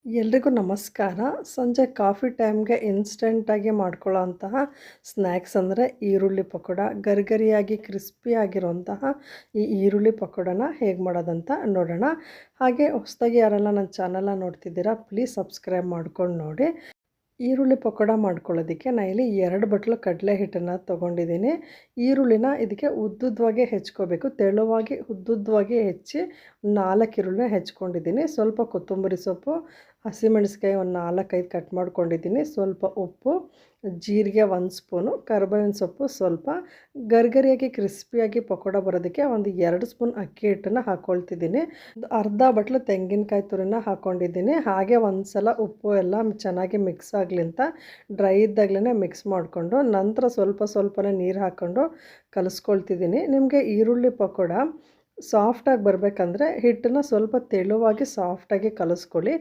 ಎಲ್ರಿಗೂ ನಮಸ್ಕಾರ. ಸಂಜೆ ಕಾಫಿ ಟೈಮ್‌ಗೆ ಇನ್ಸ್ಟಂಟಾಗಿ ಮಾಡ್ಕೊಳ್ಳೋಂತಹ ಸ್ನ್ಯಾಕ್ಸ್ ಅಂದರೆ ಈರುಳ್ಳಿ ಪಕೋಡ. ಗರಿಗರಿಯಾಗಿ ಕ್ರಿಸ್ಪಿಯಾಗಿರುವಂತಹ ಈ ಈರುಳ್ಳಿ ಪಕೋಡನ ಹೇಗೆ ಮಾಡೋದಂತ ನೋಡೋಣ. ಹಾಗೆ ಹೊಸದಾಗಿ ಯಾರೆಲ್ಲ ನನ್ನ ಚಾನಲ್ನ ನೋಡ್ತಿದ್ದೀರಾ ಪ್ಲೀಸ್ ಸಬ್ಸ್ಕ್ರೈಬ್ ಮಾಡ್ಕೊಂಡು ನೋಡಿ. ಈರುಳ್ಳಿ ಪಕೋಡ ಮಾಡ್ಕೊಳ್ಳೋದಕ್ಕೆ ನಾನು ಇಲ್ಲಿ 2 ಬಟ್ಲು ಕಡಲೆ ಹಿಟ್ಟನ್ನು ತೊಗೊಂಡಿದ್ದೀನಿ. ಈರುಳ್ಳಿನ ಇದಕ್ಕೆ ಉದ್ದುದ್ದವಾಗಿ ಹೆಚ್ಕೋಬೇಕು. ತೆಳುವಾಗಿ ಉದ್ದುದ್ದವಾಗಿ ಹೆಚ್ಚಿ 4 ಈರುಳ್ಳಿನ ಹೆಚ್ಕೊಂಡಿದ್ದೀನಿ. ಸ್ವಲ್ಪ ಕೊತ್ತಂಬರಿ ಸೊಪ್ಪು, ಹಸಿಮೆಣಸಿಕಾಯಿ ಒಂದು 4-5 ಕಟ್ ಮಾಡ್ಕೊಂಡಿದ್ದೀನಿ. ಸ್ವಲ್ಪ ಉಪ್ಪು, ಜೀರಿಗೆ 1 ಸ್ಪೂನು, ಕರಿಬೇವಿನ ಸೊಪ್ಪು ಸ್ವಲ್ಪ. ಗರಿಗರಿಯಾಗಿ ಕ್ರಿಸ್ಪಿಯಾಗಿ ಪಕೋಡ ಬರೋದಕ್ಕೆ ಒಂದು 2 ಸ್ಪೂನ್ ಅಕ್ಕಿ ಹಿಟ್ಟನ್ನು ಹಾಕ್ಕೊಳ್ತಿದ್ದೀನಿ. ಒಂದು ಅರ್ಧ ಬಟ್ಲು ತೆಂಗಿನಕಾಯಿ ತುರಿನ ಹಾಕ್ಕೊಂಡಿದ್ದೀನಿ. ಹಾಗೆ ಒಂದು ಸಲ ಉಪ್ಪು ಎಲ್ಲ ಚೆನ್ನಾಗಿ ಮಿಕ್ಸ್ ಆಗಲಿ ಅಂತ ಡ್ರೈ ಇದ್ದಾಗಲೇ ಮಿಕ್ಸ್ ಮಾಡಿಕೊಂಡು ನಂತರ ಸ್ವಲ್ಪನೇ ನೀರು ಹಾಕ್ಕೊಂಡು ಕಲಿಸ್ಕೊಳ್ತಿದ್ದೀನಿ. ನಿಮಗೆ ಈರುಳ್ಳಿ ಪಕೋಡ ಸಾಫ್ಟಾಗಿ ಬರಬೇಕಂದ್ರೆ ಹಿಟ್ಟನ್ನು ಸ್ವಲ್ಪ ತೆಳುವಾಗಿ ಸಾಫ್ಟಾಗಿ ಕಲಿಸ್ಕೊಳ್ಳಿ.